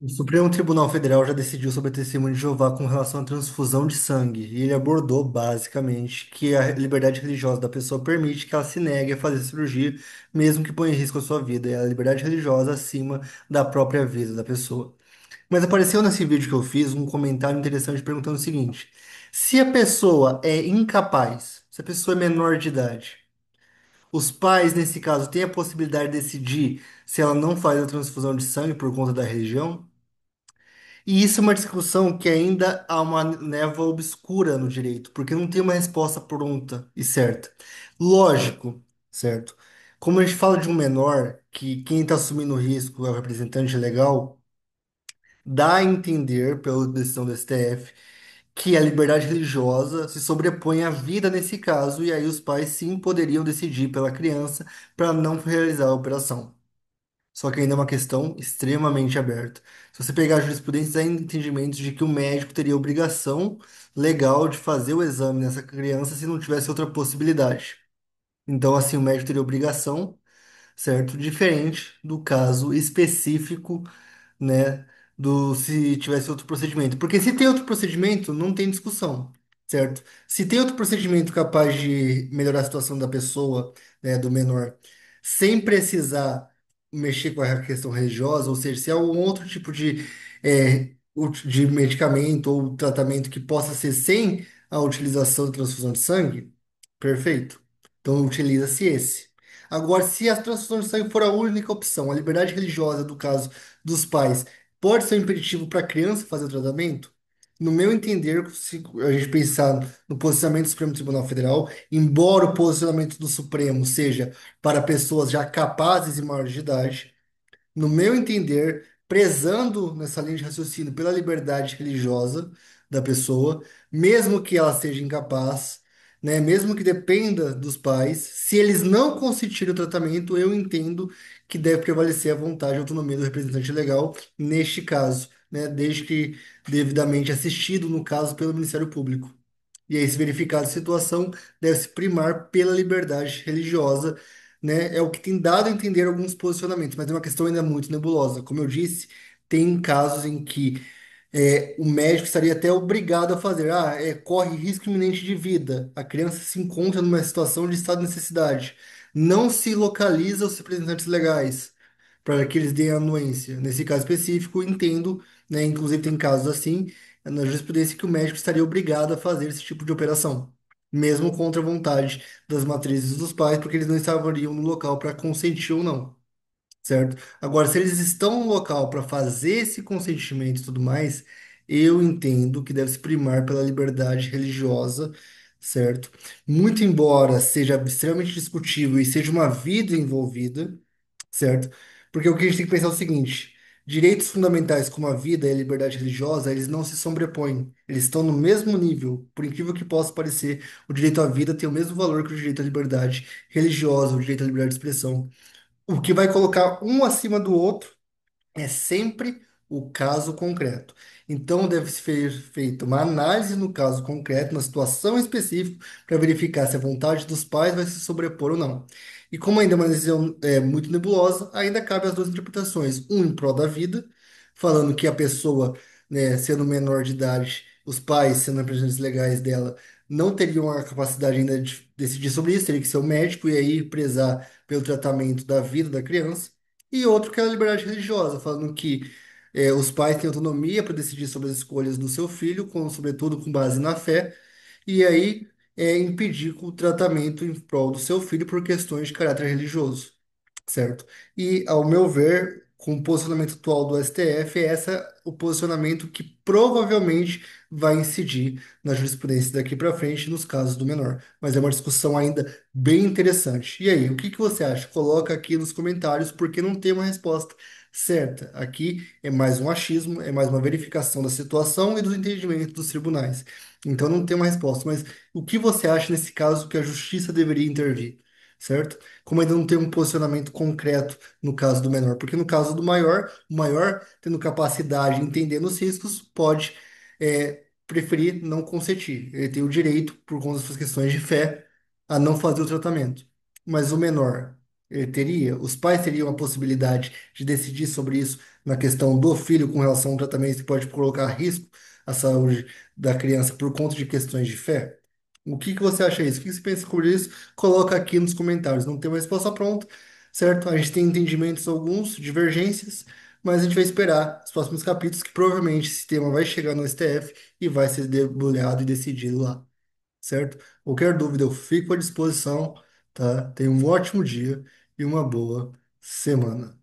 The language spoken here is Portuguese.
O Supremo Tribunal Federal já decidiu sobre a testemunha de Jeová com relação à transfusão de sangue, e ele abordou basicamente que a liberdade religiosa da pessoa permite que ela se negue a fazer cirurgia, mesmo que ponha em risco a sua vida, e a liberdade religiosa acima da própria vida da pessoa. Mas apareceu nesse vídeo que eu fiz um comentário interessante perguntando o seguinte: se a pessoa é incapaz, se a pessoa é menor de idade, os pais, nesse caso, têm a possibilidade de decidir se ela não faz a transfusão de sangue por conta da religião? E isso é uma discussão que ainda há uma névoa obscura no direito, porque não tem uma resposta pronta e certa. Lógico, certo? Como a gente fala de um menor, que quem está assumindo o risco é o representante legal, dá a entender, pela decisão do STF, que a liberdade religiosa se sobrepõe à vida nesse caso, e aí os pais sim poderiam decidir pela criança para não realizar a operação. Só que ainda é uma questão extremamente aberta. Se você pegar a jurisprudência, há entendimentos de que o médico teria obrigação legal de fazer o exame nessa criança se não tivesse outra possibilidade. Então, assim, o médico teria obrigação, certo? Diferente do caso específico, né, do se tivesse outro procedimento. Porque se tem outro procedimento, não tem discussão, certo? Se tem outro procedimento capaz de melhorar a situação da pessoa, né, do menor, sem precisar mexer com a questão religiosa, ou seja, se é um outro tipo de medicamento ou tratamento que possa ser sem a utilização de transfusão de sangue, perfeito. Então utiliza-se esse. Agora, se a transfusão de sangue for a única opção, a liberdade religiosa do caso dos pais pode ser um impeditivo para a criança fazer o tratamento? No meu entender, se a gente pensar no posicionamento do Supremo Tribunal Federal, embora o posicionamento do Supremo seja para pessoas já capazes e maiores de idade, no meu entender, prezando nessa linha de raciocínio pela liberdade religiosa da pessoa, mesmo que ela seja incapaz, né, mesmo que dependa dos pais, se eles não consentirem o tratamento, eu entendo que deve prevalecer a vontade e autonomia do representante legal neste caso, né, desde que devidamente assistido, no caso, pelo Ministério Público. E aí, se verificar a situação, deve-se primar pela liberdade religiosa, né? É o que tem dado a entender alguns posicionamentos, mas é uma questão ainda muito nebulosa. Como eu disse, tem casos em que o médico estaria até obrigado a fazer, corre risco iminente de vida, a criança se encontra numa situação de estado de necessidade, não se localiza os representantes legais para que eles deem a anuência. Nesse caso específico, entendo, né, inclusive tem casos assim, na jurisprudência que o médico estaria obrigado a fazer esse tipo de operação, mesmo contra a vontade das matrizes dos pais, porque eles não estariam no local para consentir ou não, certo? Agora, se eles estão no local para fazer esse consentimento e tudo mais, eu entendo que deve se primar pela liberdade religiosa, certo? Muito embora seja extremamente discutível e seja uma vida envolvida, certo? Porque o que a gente tem que pensar é o seguinte: direitos fundamentais como a vida e a liberdade religiosa, eles não se sobrepõem. Eles estão no mesmo nível. Por incrível que possa parecer, o direito à vida tem o mesmo valor que o direito à liberdade religiosa, o direito à liberdade de expressão. O que vai colocar um acima do outro é sempre o caso concreto. Então, deve ser feita uma análise no caso concreto, na situação específica, para verificar se a vontade dos pais vai se sobrepor ou não. E como ainda é uma decisão muito nebulosa, ainda cabe as duas interpretações. Um em prol da vida, falando que a pessoa, né, sendo menor de idade, os pais, sendo representantes legais dela, não teriam a capacidade ainda de decidir sobre isso, teria que ser o médico e aí prezar pelo tratamento da vida da criança. E outro que é a liberdade religiosa, falando que os pais têm autonomia para decidir sobre as escolhas do seu filho, sobretudo com base na fé, e aí impedir o tratamento em prol do seu filho por questões de caráter religioso, certo? E, ao meu ver, com o posicionamento atual do STF, é esse o posicionamento que provavelmente vai incidir na jurisprudência daqui para frente nos casos do menor. Mas é uma discussão ainda bem interessante. E aí, o que que você acha? Coloca aqui nos comentários, porque não tem uma resposta certa. Aqui é mais um achismo, é mais uma verificação da situação e dos entendimentos dos tribunais. Então não tem uma resposta. Mas o que você acha nesse caso que a justiça deveria intervir? Certo? Como ainda não tem um posicionamento concreto no caso do menor, porque no caso do maior, o maior, tendo capacidade, entendendo os riscos, pode preferir não consentir. Ele tem o direito, por conta das suas questões de fé, a não fazer o tratamento. Mas o menor, teria, os pais teriam a possibilidade de decidir sobre isso na questão do filho com relação a um tratamento que pode colocar a risco a saúde da criança por conta de questões de fé? O que que você acha disso? O que você pensa sobre isso? Coloca aqui nos comentários. Não tem uma resposta pronta, certo? A gente tem entendimentos alguns, divergências, mas a gente vai esperar os próximos capítulos, que provavelmente esse tema vai chegar no STF e vai ser debulhado e decidido lá, certo? Qualquer dúvida, eu fico à disposição, tá? Tenha um ótimo dia e uma boa semana.